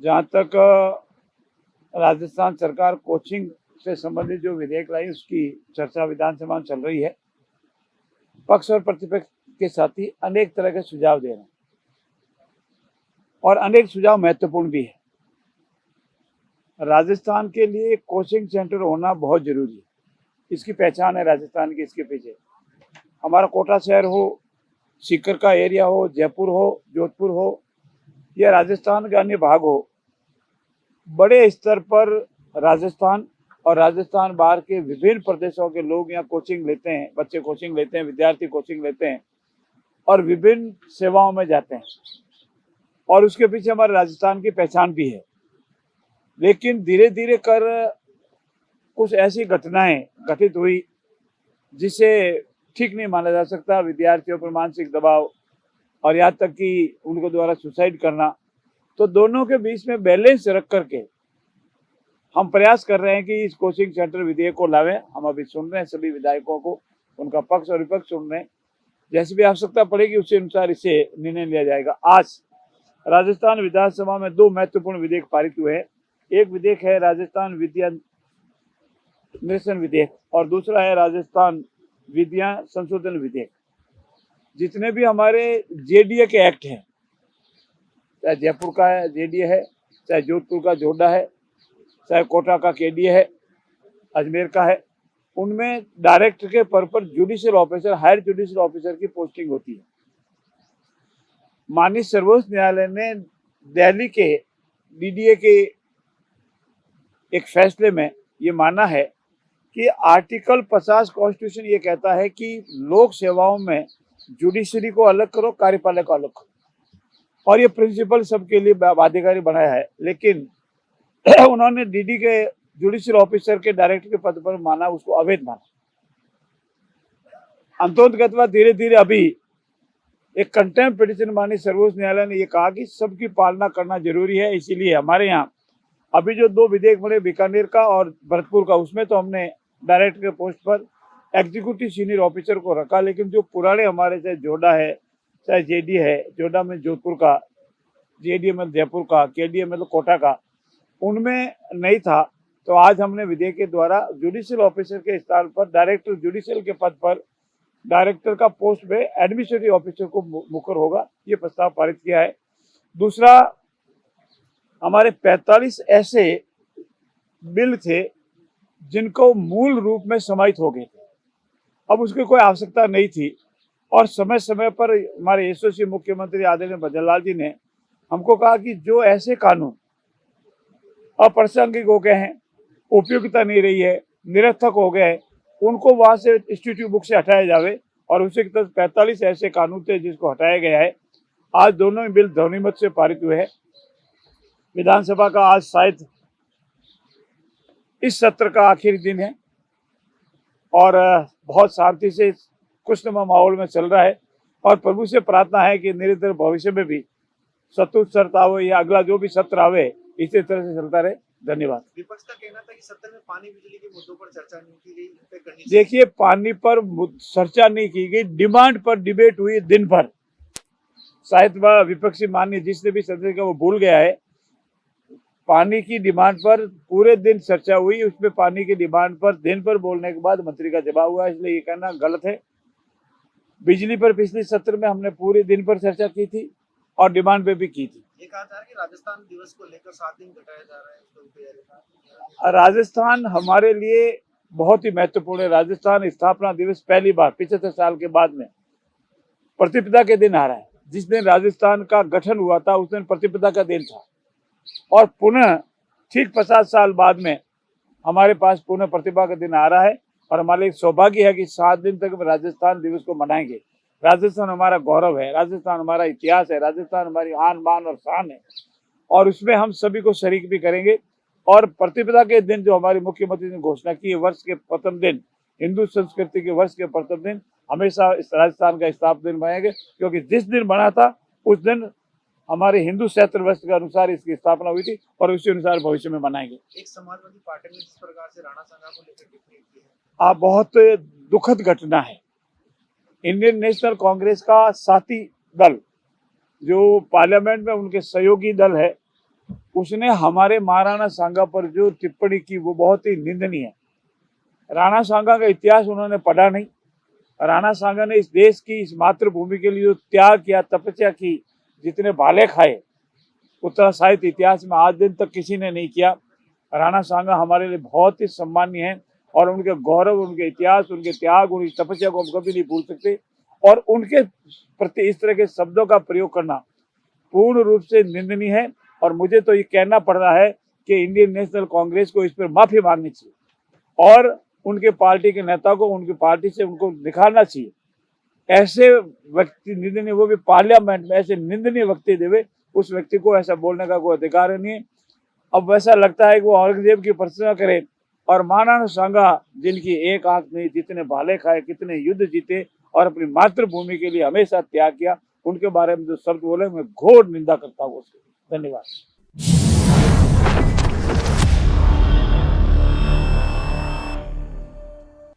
जहाँ तक राजस्थान सरकार कोचिंग से संबंधित जो विधेयक लाई उसकी चर्चा विधानसभा में चल रही है। पक्ष और प्रतिपक्ष के साथी अनेक तरह के सुझाव दे रहे हैं और अनेक सुझाव महत्वपूर्ण भी है। राजस्थान के लिए कोचिंग सेंटर होना बहुत जरूरी है। इसकी पहचान है राजस्थान की। इसके पीछे हमारा कोटा शहर हो, सीकर का एरिया हो, जयपुर हो, जोधपुर हो या राजस्थान का अन्य भाग हो, बड़े स्तर पर राजस्थान और राजस्थान बाहर के विभिन्न प्रदेशों के लोग यहाँ कोचिंग लेते हैं, बच्चे कोचिंग लेते हैं, विद्यार्थी कोचिंग लेते हैं और विभिन्न सेवाओं में जाते हैं और उसके पीछे हमारे राजस्थान की पहचान भी है। लेकिन धीरे धीरे कर कुछ ऐसी घटनाएं घटित हुई जिसे ठीक नहीं माना जा सकता। विद्यार्थियों पर मानसिक दबाव और यहाँ तक कि उनको द्वारा सुसाइड करना। तो दोनों के बीच में बैलेंस रख करके हम प्रयास कर रहे हैं कि इस कोचिंग सेंटर विधेयक को लावें। हम अभी सुन रहे हैं सभी विधायकों को, उनका पक्ष और विपक्ष सुन रहे हैं। जैसी भी आवश्यकता पड़ेगी उसी अनुसार इसे निर्णय लिया जाएगा। आज राजस्थान विधानसभा में दो महत्वपूर्ण विधेयक पारित हुए हैं। एक विधेयक है राजस्थान विद्या निरसन विधेयक और दूसरा है राजस्थान विद्या संशोधन विधेयक। जितने भी हमारे जेडीए के एक्ट हैं, चाहे जयपुर का है जेडीए है, चाहे जोधपुर का जोडा है, चाहे कोटा का केडीए है, अजमेर का है, उनमें डायरेक्टर के पद पर judicial officer, higher judicial officer की पोस्टिंग होती है। माननीय सर्वोच्च न्यायालय ने दिल्ली के डीडीए के एक फैसले में ये माना है कि आर्टिकल 50 कॉन्स्टिट्यूशन ये कहता है कि लोक सेवाओं में जुडिशरी को अलग करो, कार्यपालक को अलग करो, और ये प्रिंसिपल सबके लिए बाध्यकारी बनाया है। लेकिन उन्होंने डीडी के जुडिशियल ऑफिसर के डायरेक्टर के पद पर माना, उसको अवैध माना। अंतोतगत्वा धीरे धीरे अभी एक कंटेम्प्ट पिटीशन माननीय सर्वोच्च न्यायालय ने ये कहा कि सबकी पालना करना जरूरी है। इसीलिए हमारे यहाँ अभी जो दो विधेयक बने, बीकानेर का और भरतपुर का, उसमें तो हमने डायरेक्टर के पोस्ट पर एग्जीक्यूटिव सीनियर ऑफिसर को रखा। लेकिन जो पुराने हमारे चाहे जोडा है, चाहे जेडी है, जोडा में जोधपुर का, जेडीए में जयपुर का, केडीए में तो कोटा का, उनमें नहीं था। तो आज हमने विधेयक के द्वारा जुडिशियल ऑफिसर के स्थान पर डायरेक्टर जुडिशियल के पद पर डायरेक्टर का पोस्ट में एडमिनिस्ट्रेटिव ऑफिसर को मुकर होगा, ये प्रस्ताव पारित किया है। दूसरा, हमारे 45 ऐसे बिल थे जिनको मूल रूप में समाहित हो गए थे, अब उसकी कोई आवश्यकता नहीं थी और समय समय पर हमारे यशस्वी मुख्यमंत्री आदरणीय भजनलाल जी ने हमको कहा कि जो ऐसे कानून अप्रासंगिक हो गए हैं, उपयोगिता नहीं रही है, निरर्थक हो गए हैं, उनको वहां से इंस्टीट्यूट बुक से हटाया जावे और उसी के तहत 45 ऐसे कानून थे जिसको हटाया गया है। आज दोनों ही बिल ध्वनिमत से पारित हुए हैं। विधानसभा का आज शायद इस सत्र का आखिरी दिन है और बहुत शांति से खुशनुमा माहौल में चल रहा है और प्रभु से प्रार्थना है कि निरंतर भविष्य में भी सतुत सत्र आवे या अगला जो भी सत्र आवे इसी तरह से चलता रहे। धन्यवाद। विपक्ष का कहना था कि सत्र में पानी बिजली के मुद्दों पर चर्चा नहीं की गई। देखिए, पानी पर चर्चा नहीं की गई, डिमांड पर डिबेट हुई दिन भर। शायद वह विपक्षी माननीय जिसने भी सदस्य का वो भूल गया है। पानी की डिमांड पर पूरे दिन चर्चा हुई, उसमें पानी की डिमांड पर दिन भर बोलने के बाद मंत्री का जवाब हुआ, इसलिए ये कहना गलत है। बिजली पर पिछले सत्र में हमने पूरे दिन पर चर्चा की थी और डिमांड पे भी की थी। ये कहा जा रहा है कि राजस्थान दिवस को लेकर 7 दिन घटाया जा रहा है। राजस्थान हमारे लिए बहुत ही महत्वपूर्ण है। राजस्थान स्थापना दिवस पहली बार 75 साल के बाद में प्रतिपदा के दिन आ रहा है। जिस दिन राजस्थान का गठन हुआ था उस दिन प्रतिपदा का दिन था और पुनः ठीक 50 साल बाद में हमारे पास पुनः प्रतिभा का दिन आ रहा है और हमारे सौभाग्य है कि 7 दिन तक हम राजस्थान दिवस को मनाएंगे। राजस्थान हमारा गौरव है, राजस्थान हमारा इतिहास है, राजस्थान हमारी आन बान और शान है और उसमें हम सभी को शरीक भी करेंगे। और प्रतिपदा के दिन जो हमारे मुख्यमंत्री ने घोषणा की है, वर्ष के प्रथम दिन, हिंदू संस्कृति के वर्ष के प्रथम दिन हमेशा इस राजस्थान का स्थापना दिन मनाएंगे, क्योंकि जिस दिन बना था उस दिन हमारे हिंदू सैत्र वर्ष के अनुसार इसकी स्थापना हुई थी और उसी अनुसार भविष्य में मनाएंगे। एक समाजवादी पार्टी ने जिस प्रकार से राणा संघा को लेकर टिप्पणी की है, बहुत दुखद घटना है। इंडियन नेशनल कांग्रेस का साथी दल जो पार्लियामेंट में उनके सहयोगी दल है, उसने हमारे महाराणा सांगा पर जो टिप्पणी की वो बहुत ही निंदनीय है। राणा सांगा का इतिहास उन्होंने पढ़ा नहीं। राणा सांगा ने इस देश की, इस मातृभूमि के लिए जो त्याग किया, तपस्या की, जितने भाले खाए, उतना साहित्य इतिहास में आज दिन तक किसी ने नहीं किया। राणा सांगा हमारे लिए बहुत ही सम्मानीय है और उनके गौरव, उनके इतिहास, उनके त्याग, उनकी तपस्या को हम कभी नहीं भूल सकते। और उनके प्रति इस तरह के शब्दों का प्रयोग करना पूर्ण रूप से निंदनीय है। और मुझे तो ये कहना पड़ रहा है कि इंडियन नेशनल कांग्रेस को इस पर माफी मांगनी चाहिए और उनके पार्टी के नेता को उनकी पार्टी से उनको निकालना चाहिए। ऐसे व्यक्ति निंदनीय, वो भी पार्लियामेंट में ऐसे निंदनीय व्यक्ति देवे, उस व्यक्ति को ऐसा बोलने का कोई अधिकार नहीं है। अब वैसा लगता है कि वो औरंगजेब की प्रशंसा करे और महाराणा सांगा जिनकी एक आंख नहीं, जितने भाले खाए, कितने युद्ध जीते और अपनी मातृभूमि के लिए हमेशा त्याग किया, उनके बारे में जो शब्द बोले मैं घोर निंदा करता हूँ उसकी। धन्यवाद।